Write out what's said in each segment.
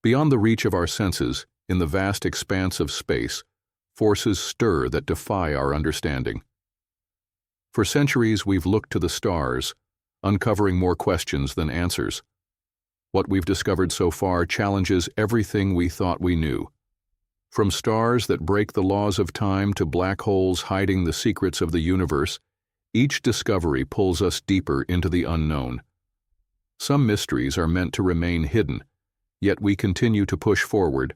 Beyond the reach of our senses, in the vast expanse of space, forces stir that defy our understanding. For centuries we've looked to the stars, uncovering more questions than answers. What we've discovered so far challenges everything we thought we knew. From stars that break the laws of time to black holes hiding the secrets of the universe, each discovery pulls us deeper into the unknown. Some mysteries are meant to remain hidden, yet we continue to push forward,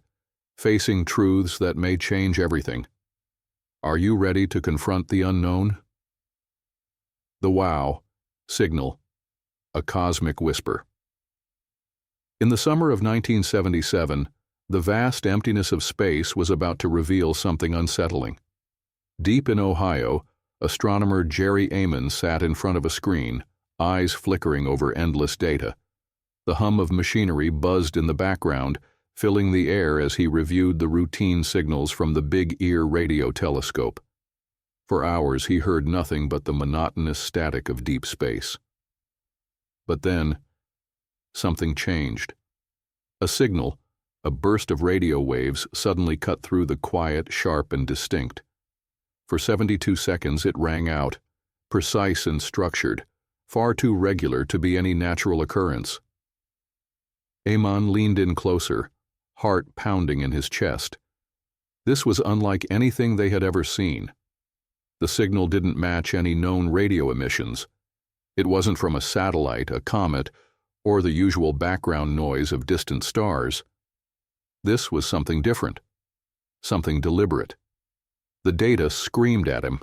facing truths that may change everything. Are you ready to confront the unknown? The wow signal, a cosmic whisper. In the summer of 1977, the vast emptiness of space was about to reveal something unsettling. Deep in Ohio, astronomer Jerry Amon sat in front of a screen, eyes flickering over endless data. The hum of machinery buzzed in the background, filling the air as he reviewed the routine signals from the Big Ear radio telescope. For hours he heard nothing but the monotonous static of deep space. But then, something changed. A signal, a burst of radio waves, suddenly cut through the quiet, sharp, and distinct. For 72 seconds it rang out, precise and structured, far too regular to be any natural occurrence. Amon leaned in closer, heart pounding in his chest. This was unlike anything they had ever seen. The signal didn't match any known radio emissions. It wasn't from a satellite, a comet, or the usual background noise of distant stars. This was something different, something deliberate. The data screamed at him.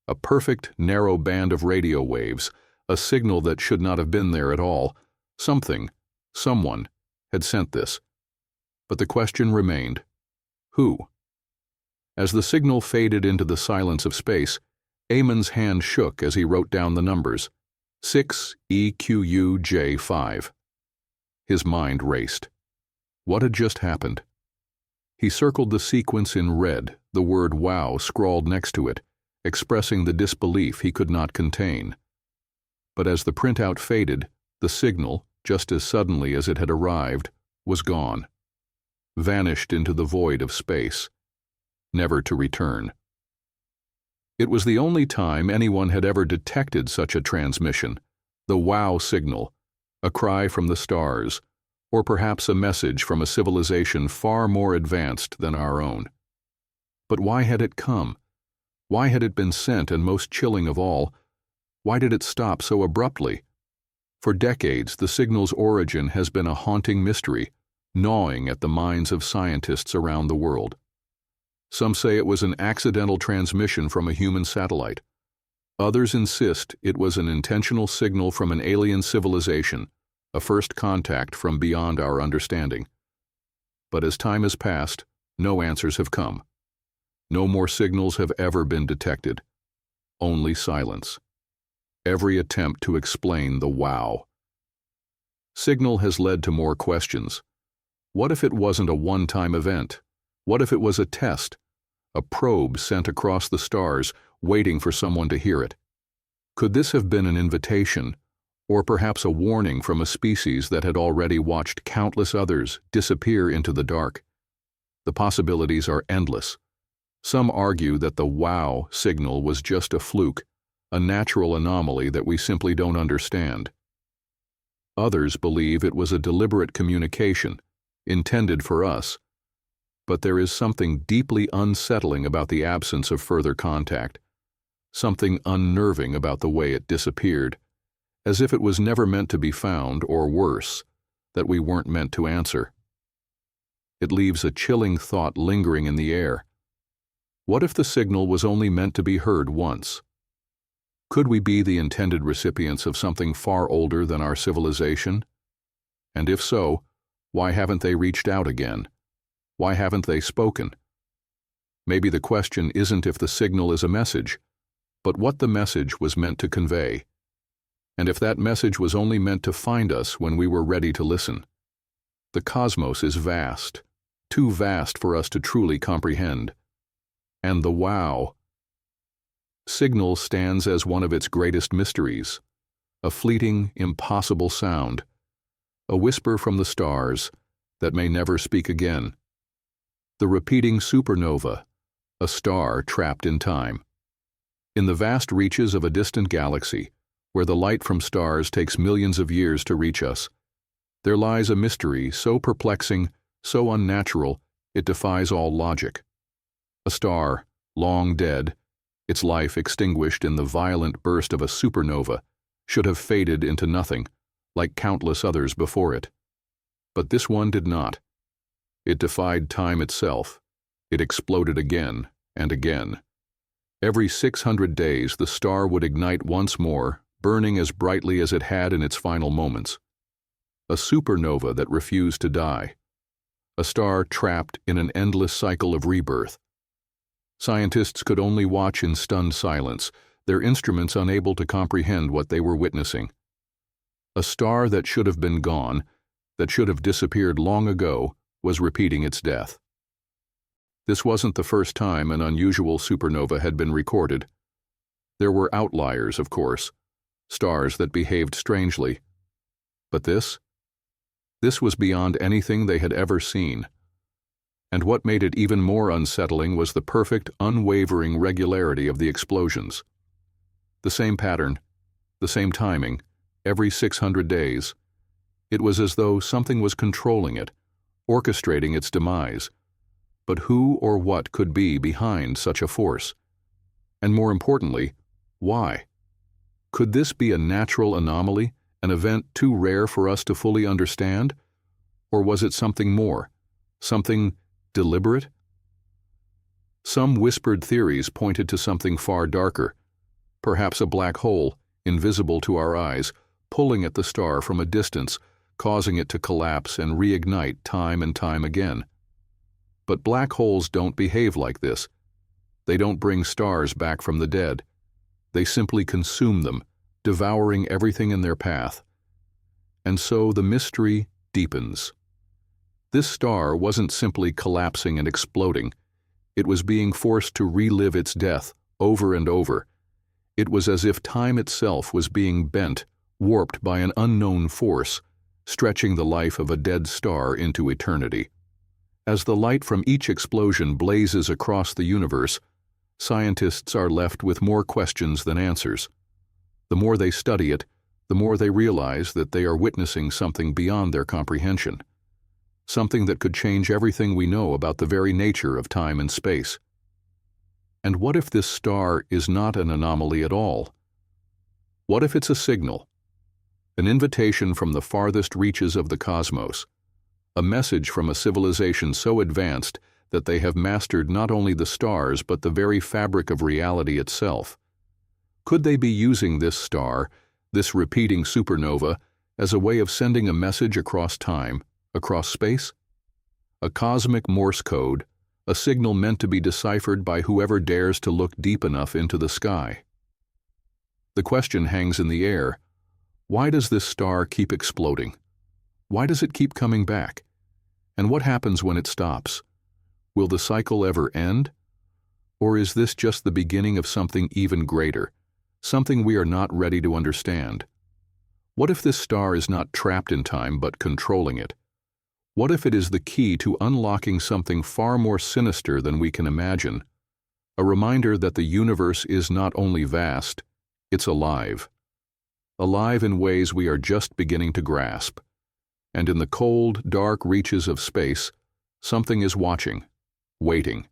A perfect, narrow band of radio waves, a signal that should not have been there at all. Something, someone, had sent this. But the question remained, who? As the signal faded into the silence of space, Amon's hand shook as he wrote down the numbers, 6EQUJ5. His mind raced. What had just happened? He circled the sequence in red, the word wow scrawled next to it, expressing the disbelief he could not contain. But as the printout faded, the signal, just as suddenly as it had arrived, was gone, vanished into the void of space, never to return. It was the only time anyone had ever detected such a transmission, the wow signal, a cry from the stars, or perhaps a message from a civilization far more advanced than our own. But why had it come? Why had it been sent, and most chilling of all, why did it stop so abruptly? For decades, the signal's origin has been a haunting mystery, gnawing at the minds of scientists around the world. Some say it was an accidental transmission from a human satellite. Others insist it was an intentional signal from an alien civilization, a first contact from beyond our understanding. But as time has passed, no answers have come. No more signals have ever been detected. Only silence. Every attempt to explain the wow. Signal has led to more questions. What if it wasn't a one-time event? What if it was a test? A probe sent across the stars, waiting for someone to hear it? Could this have been an invitation, or perhaps a warning from a species that had already watched countless others disappear into the dark? The possibilities are endless. Some argue that the wow signal was just a fluke, a natural anomaly that we simply don't understand. Others believe it was a deliberate communication, intended for us. But there is something deeply unsettling about the absence of further contact, something unnerving about the way it disappeared, as if it was never meant to be found, or worse, that we weren't meant to answer. It leaves a chilling thought lingering in the air. What if the signal was only meant to be heard once? Could we be the intended recipients of something far older than our civilization? And if so, why haven't they reached out again? Why haven't they spoken? Maybe the question isn't if the signal is a message, but what the message was meant to convey. And if that message was only meant to find us when we were ready to listen. The cosmos is vast, too vast for us to truly comprehend. And the wow signal stands as one of its greatest mysteries, a fleeting, impossible sound, a whisper from the stars, that may never speak again. The repeating supernova, a star trapped in time. In the vast reaches of a distant galaxy, where the light from stars takes millions of years to reach us, there lies a mystery so perplexing, so unnatural, it defies all logic. A star, long dead, its life extinguished in the violent burst of a supernova, should have faded into nothing, like countless others before it. But this one did not. It defied time itself. It exploded again and again. Every 600 days the star would ignite once more, burning as brightly as it had in its final moments. A supernova that refused to die. A star trapped in an endless cycle of rebirth. Scientists could only watch in stunned silence, their instruments unable to comprehend what they were witnessing. A star that should have been gone, that should have disappeared long ago, was repeating its death. This wasn't the first time an unusual supernova had been recorded. There were outliers, of course, stars that behaved strangely. But this was beyond anything they had ever seen. And what made it even more unsettling was the perfect, unwavering regularity of the explosions. The same pattern, the same timing, every 600 days. It was as though something was controlling it, orchestrating its demise. But who or what could be behind such a force? And more importantly, why? Could this be a natural anomaly, an event too rare for us to fully understand? Or was it something more, something deliberate? Some whispered theories pointed to something far darker, perhaps a black hole, invisible to our eyes, pulling at the star from a distance, causing it to collapse and reignite time and time again. But black holes don't behave like this. They don't bring stars back from the dead. They simply consume them, devouring everything in their path. And so the mystery deepens. This star wasn't simply collapsing and exploding. It was being forced to relive its death over and over. It was as if time itself was being bent, warped by an unknown force, stretching the life of a dead star into eternity. As the light from each explosion blazes across the universe, scientists are left with more questions than answers. The more they study it, the more they realize that they are witnessing something beyond their comprehension. Something that could change everything we know about the very nature of time and space. And what if this star is not an anomaly at all? What if it's a signal? An invitation from the farthest reaches of the cosmos. A message from a civilization so advanced that they have mastered not only the stars but the very fabric of reality itself. Could they be using this star, this repeating supernova, as a way of sending a message across time, across space? A cosmic Morse code, a signal meant to be deciphered by whoever dares to look deep enough into the sky. The question hangs in the air. Why does this star keep exploding? Why does it keep coming back? And what happens when it stops? Will the cycle ever end? Or is this just the beginning of something even greater, something we are not ready to understand? What if this star is not trapped in time but controlling it? What if it is the key to unlocking something far more sinister than we can imagine? A reminder that the universe is not only vast, it's alive. Alive in ways we are just beginning to grasp. And in the cold, dark reaches of space, something is watching, waiting.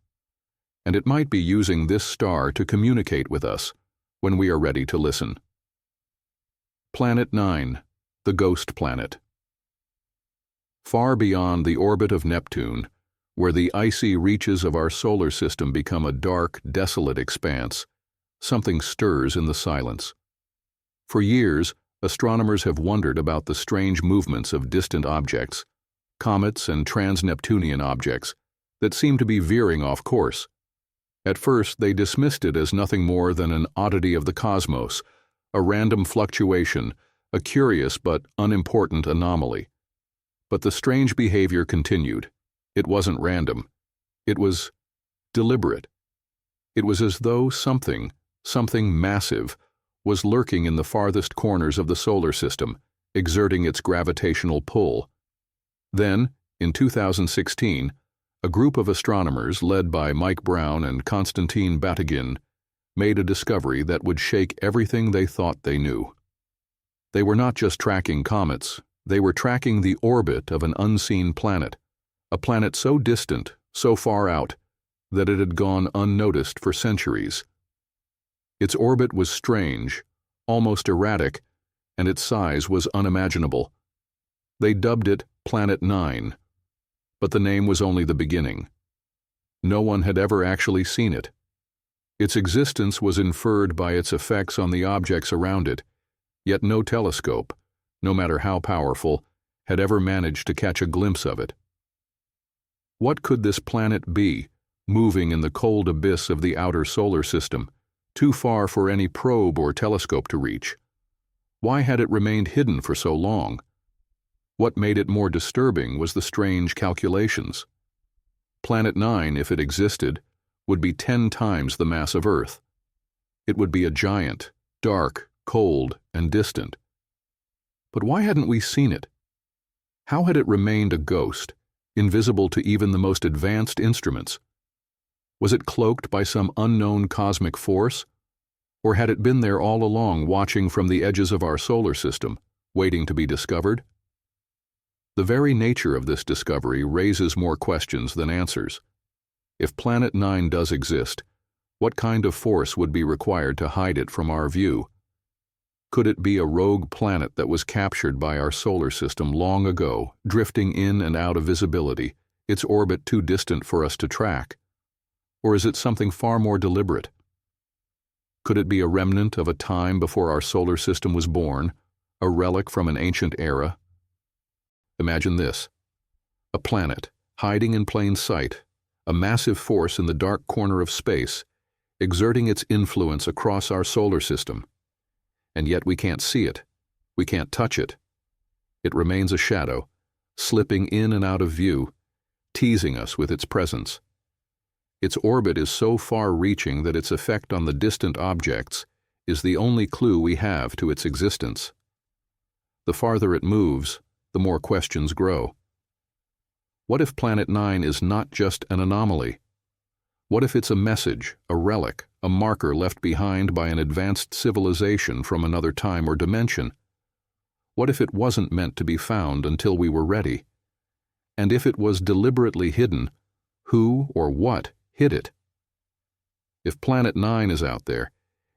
And it might be using this star to communicate with us when we are ready to listen. Planet 9, the ghost planet. Far beyond the orbit of Neptune, where the icy reaches of our solar system become a dark, desolate expanse, something stirs in the silence. For years, astronomers have wondered about the strange movements of distant objects, comets and trans-Neptunian objects, that seem to be veering off course. At first, they dismissed it as nothing more than an oddity of the cosmos, a random fluctuation, a curious but unimportant anomaly. But the strange behavior continued. It wasn't random. It was deliberate. It was as though something massive, was lurking in the farthest corners of the solar system, exerting its gravitational pull. Then, In 2016, a group of astronomers led by Mike Brown and Konstantin Batygin made a discovery that would shake everything they thought they knew. They were not just tracking comets, they were tracking the orbit of an unseen planet, a planet so distant, so far out, that it had gone unnoticed for centuries. Its orbit was strange, almost erratic, and its size was unimaginable. They dubbed it Planet 9, but the name was only the beginning. No one had ever actually seen it. Its existence was inferred by its effects on the objects around it, yet no telescope, no matter how powerful, had ever managed to catch a glimpse of it. What could this planet be, moving in the cold abyss of the outer solar system, too far for any probe or telescope to reach? Why had it remained hidden for so long? What made it more disturbing was the strange calculations. Planet 9, if it existed, would be 10 times the mass of Earth. It would be a giant, dark, cold, and distant. But why hadn't we seen it? How had it remained a ghost, invisible to even the most advanced instruments? Was it cloaked by some unknown cosmic force? Or had it been there all along, watching from the edges of our solar system, waiting to be discovered? The very nature of this discovery raises more questions than answers. If Planet 9 does exist, what kind of force would be required to hide it from our view? Could it be a rogue planet that was captured by our solar system long ago, drifting in and out of visibility, its orbit too distant for us to track? Or is it something far more deliberate? Could it be a remnant of a time before our solar system was born, a relic from an ancient era? Imagine this: a planet, hiding in plain sight, a massive force in the dark corner of space, exerting its influence across our solar system. And yet we can't see it, we can't touch it. It remains a shadow, slipping in and out of view, teasing us with its presence. Its orbit is so far-reaching that its effect on the distant objects is the only clue we have to its existence. The farther it moves, the more questions grow. What if Planet 9 is not just an anomaly? What if it's a message, a relic, a marker left behind by an advanced civilization from another time or dimension? What if it wasn't meant to be found until we were ready? And if it was deliberately hidden, who or what hid it? If Planet 9 is out there,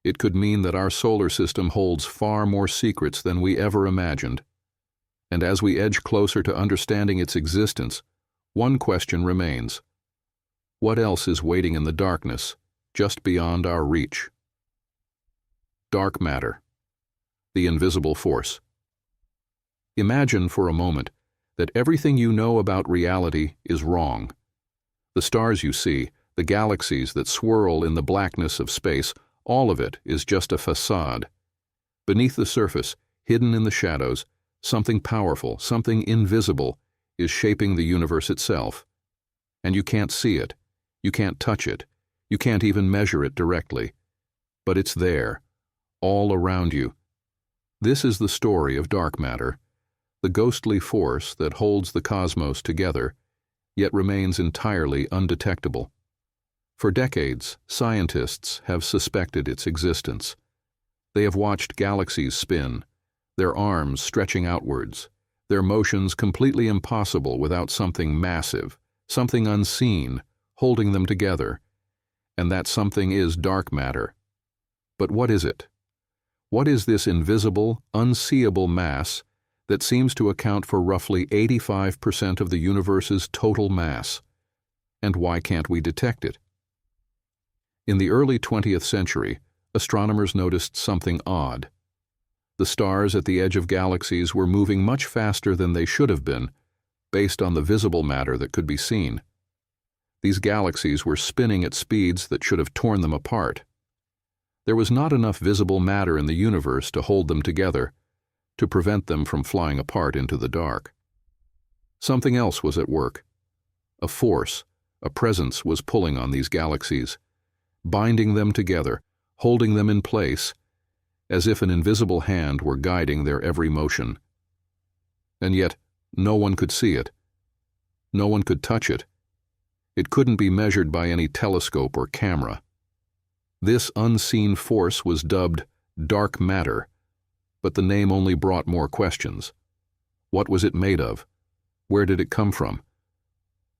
it could mean that our solar system holds far more secrets than we ever imagined. And as we edge closer to understanding its existence, one question remains: what else is waiting in the darkness, just beyond our reach? Dark matter, the invisible force. Imagine for a moment that everything you know about reality is wrong. The stars you see, the galaxies that swirl in the blackness of space, all of it is just a facade. Beneath the surface, hidden in the shadows, something powerful, something invisible, is shaping the universe itself. And you can't see it, you can't touch it, you can't even measure it directly. But it's there, all around you. This is the story of dark matter, the ghostly force that holds the cosmos together, yet remains entirely undetectable. For decades, scientists have suspected its existence. They have watched galaxies spin, their arms stretching outwards, their motions completely impossible without something massive, something unseen, holding them together. And that something is dark matter. But what is it? What is this invisible, unseeable mass that seems to account for roughly 85% of the universe's total mass? And why can't we detect it? In the early 20th century, astronomers noticed something odd. The stars at the edge of galaxies were moving much faster than they should have been, based on the visible matter that could be seen. These galaxies were spinning at speeds that should have torn them apart. There was not enough visible matter in the universe to hold them together, to prevent them from flying apart into the dark. Something else was at work. A force, a presence was pulling on these galaxies, binding them together, holding them in place, as if an invisible hand were guiding their every motion. And yet, no one could see it. No one could touch it. It couldn't be measured by any telescope or camera. This unseen force was dubbed dark matter, but the name only brought more questions. What was it made of? Where did it come from?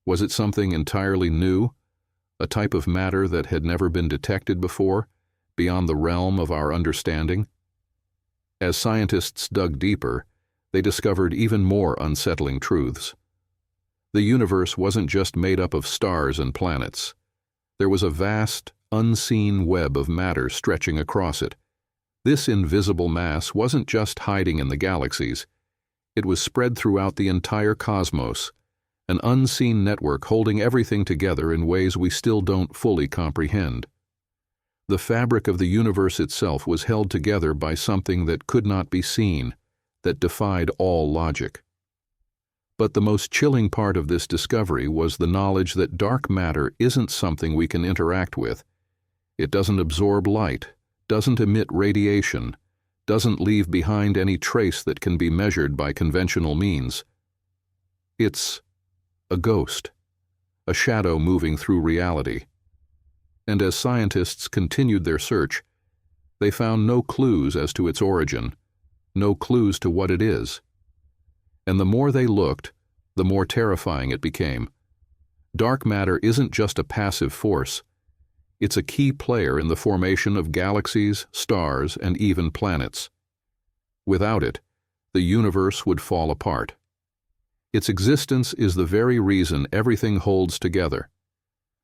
Was it something entirely new, a type of matter that had never been detected before, beyond the realm of our understanding? As scientists dug deeper, they discovered even more unsettling truths. The universe wasn't just made up of stars and planets. There was a vast, unseen web of matter stretching across it. This invisible mass wasn't just hiding in the galaxies. It was spread throughout the entire cosmos, an unseen network holding everything together in ways we still don't fully comprehend. The fabric of the universe itself was held together by something that could not be seen, that defied all logic. But the most chilling part of this discovery was the knowledge that dark matter isn't something we can interact with. It doesn't absorb light, doesn't emit radiation, doesn't leave behind any trace that can be measured by conventional means. It's a ghost, a shadow moving through reality. And as scientists continued their search, they found no clues as to its origin, no clues to what it is. And the more they looked, the more terrifying it became. Dark matter isn't just a passive force. It's a key player in the formation of galaxies, stars, and even planets. Without it, the universe would fall apart. Its existence is the very reason everything holds together.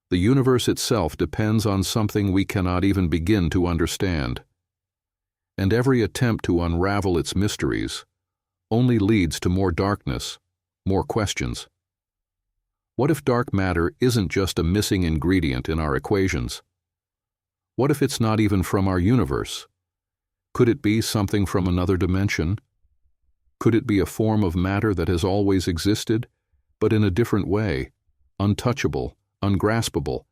The universe itself depends on something we cannot even begin to understand. And every attempt to unravel its mysteries only leads to more darkness, more questions. What if dark matter isn't just a missing ingredient in our equations? What if it's not even from our universe? Could it be something from another dimension? Could it be a form of matter that has always existed, but in a different way, untouchable, ungraspable,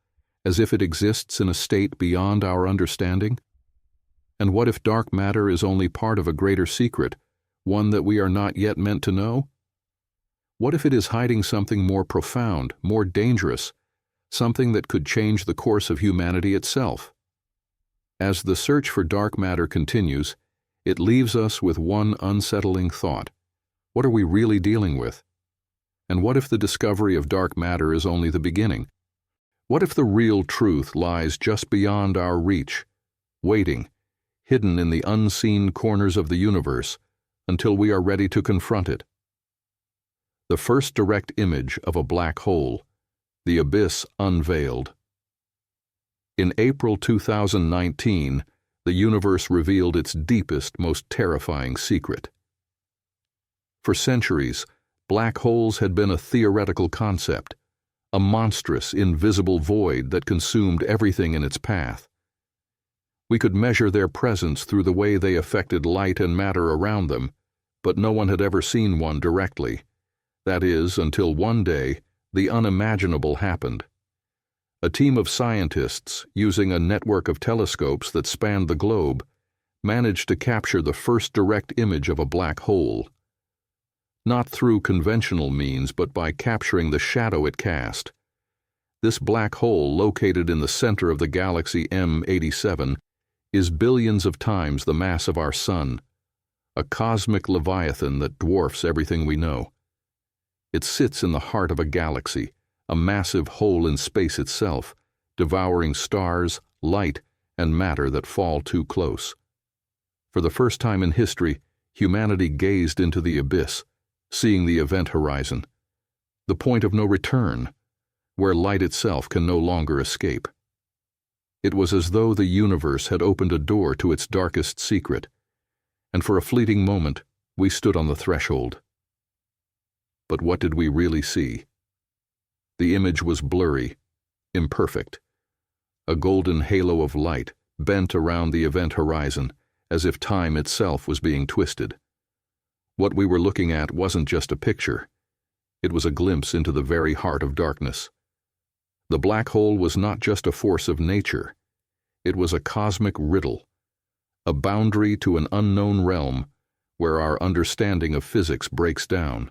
as if it exists in a state beyond our understanding? And what if dark matter is only part of a greater secret, one that we are not yet meant to know? What if it is hiding something more profound, more dangerous, something that could change the course of humanity itself? As the search for dark matter continues, it leaves us with one unsettling thought. What are we really dealing with? And what if the discovery of dark matter is only the beginning? What if the real truth lies just beyond our reach, waiting, hidden in the unseen corners of the universe, until we are ready to confront it? The first direct image of a black hole, the abyss unveiled. In April 2019, the universe revealed its deepest, most terrifying secret. For centuries, black holes had been a theoretical concept, a monstrous, invisible void that consumed everything in its path. We could measure their presence through the way they affected light and matter around them, but no one had ever seen one directly. That is, until one day, the unimaginable happened. A team of scientists, using a network of telescopes that spanned the globe, managed to capture the first direct image of a black hole. Not through conventional means, but by capturing the shadow it cast. This black hole, located in the center of the galaxy M87, is billions of times the mass of our Sun, a cosmic leviathan that dwarfs everything we know. It sits in the heart of a galaxy, a massive hole in space itself, devouring stars, light, and matter that fall too close. For the first time in history, humanity gazed into the abyss, seeing the event horizon, the point of no return, where light itself can no longer escape. It was as though the universe had opened a door to its darkest secret, and for a fleeting moment we stood on the threshold. But what did we really see? The image was blurry, imperfect, a golden halo of light bent around the event horizon, as if time itself was being twisted. What we were looking at wasn't just a picture. It was a glimpse into the very heart of darkness. The black hole was not just a force of nature. It was a cosmic riddle, a boundary to an unknown realm where our understanding of physics breaks down.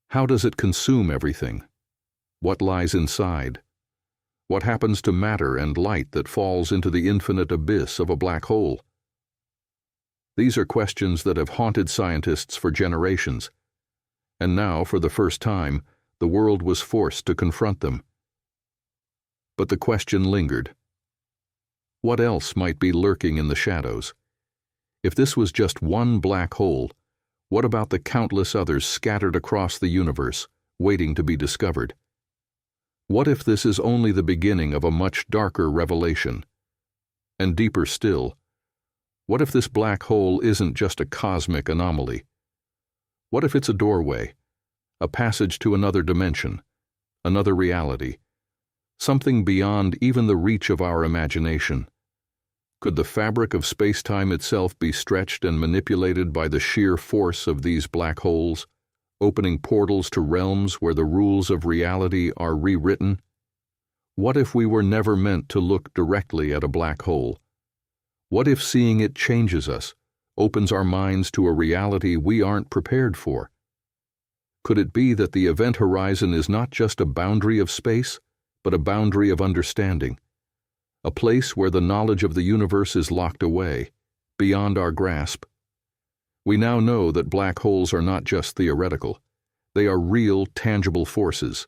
How does it consume everything? What lies inside? What happens to matter and light that falls into the infinite abyss of a black hole? These are questions that have haunted scientists for generations, and now, for the first time, the world was forced to confront them. But the question lingered. What else might be lurking in the shadows? If this was just one black hole, what about the countless others scattered across the universe, waiting to be discovered? What if this is only the beginning of a much darker revelation? And deeper still, what if this black hole isn't just a cosmic anomaly? What if it's a doorway, a passage to another dimension, another reality, something beyond even the reach of our imagination? Could the fabric of space-time itself be stretched and manipulated by the sheer force of these black holes, opening portals to realms where the rules of reality are rewritten? What if we were never meant to look directly at a black hole? What if seeing it changes us, opens our minds to a reality we aren't prepared for? Could it be that the event horizon is not just a boundary of space, but a boundary of understanding? A place where the knowledge of the universe is locked away, beyond our grasp. We now know that black holes are not just theoretical. They are real, tangible forces,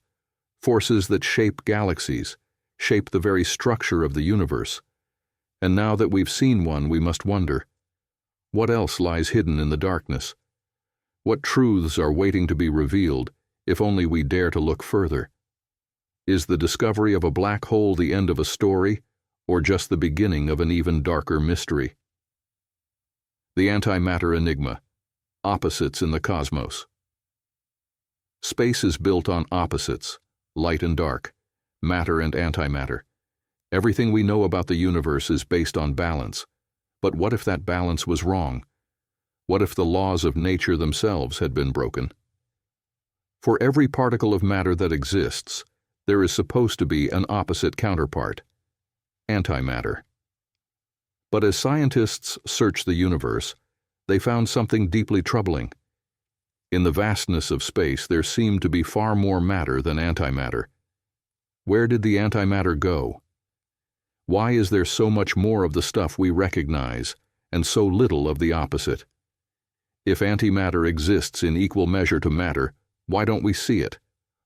forces that shape galaxies, shape the very structure of the universe. And now that we've seen one, we must wonder, what else lies hidden in the darkness? What truths are waiting to be revealed, if only we dare to look further? Is the discovery of a black hole the end of a story, or just the beginning of an even darker mystery? The Antimatter Enigma, opposites in the cosmos. Space is built on opposites, light and dark, matter and antimatter. Everything we know about the universe is based on balance. But what if that balance was wrong? What if the laws of nature themselves had been broken? For every particle of matter that exists, there is supposed to be an opposite counterpart, antimatter. But as scientists searched the universe, they found something deeply troubling. In the vastness of space, there seemed to be far more matter than antimatter. Where did the antimatter go? Why is there so much more of the stuff we recognize, and so little of the opposite? If antimatter exists in equal measure to matter, why don't we see it?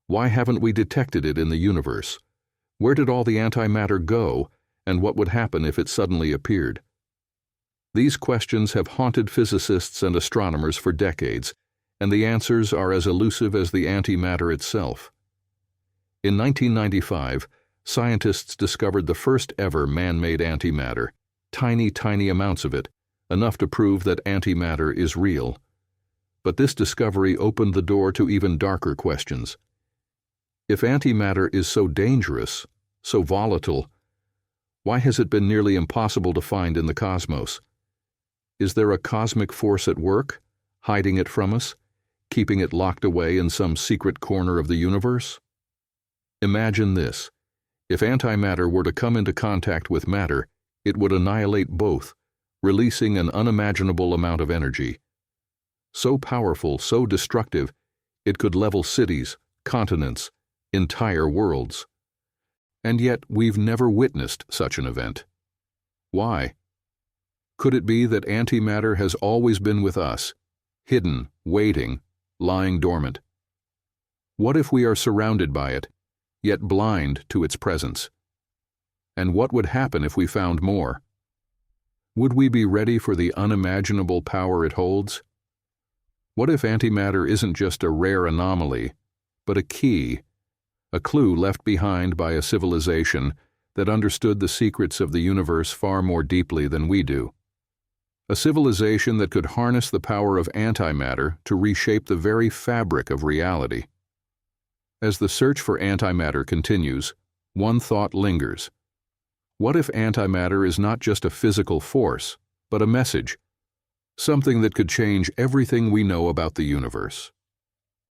Why haven't we detected it in the universe? Where did all the antimatter go, and what would happen if it suddenly appeared? These questions have haunted physicists and astronomers for decades, and the answers are as elusive as the antimatter itself. In 1995, scientists discovered the first ever man-made antimatter, tiny amounts of it, enough to prove that antimatter is real. But this discovery opened the door to even darker questions. If antimatter is so dangerous, so volatile, why has it been nearly impossible to find in the cosmos? Is there a cosmic force at work, hiding it from us, keeping it locked away in some secret corner of the universe? Imagine this. If antimatter were to come into contact with matter, it would annihilate both, releasing an unimaginable amount of energy. So powerful, so destructive, it could level cities, continents, entire worlds. And yet we've never witnessed such an event. Why? Could it be that antimatter has always been with us, hidden, waiting, lying dormant? What if we are surrounded by it, yet blind to its presence? And what would happen if we found more? Would we be ready for the unimaginable power it holds? What if antimatter isn't just a rare anomaly, but a key, a clue left behind by a civilization that understood the secrets of the universe far more deeply than we do? A civilization that could harness the power of antimatter to reshape the very fabric of reality. As the search for antimatter continues, one thought lingers. What if antimatter is not just a physical force, but a message? Something that could change everything we know about the universe.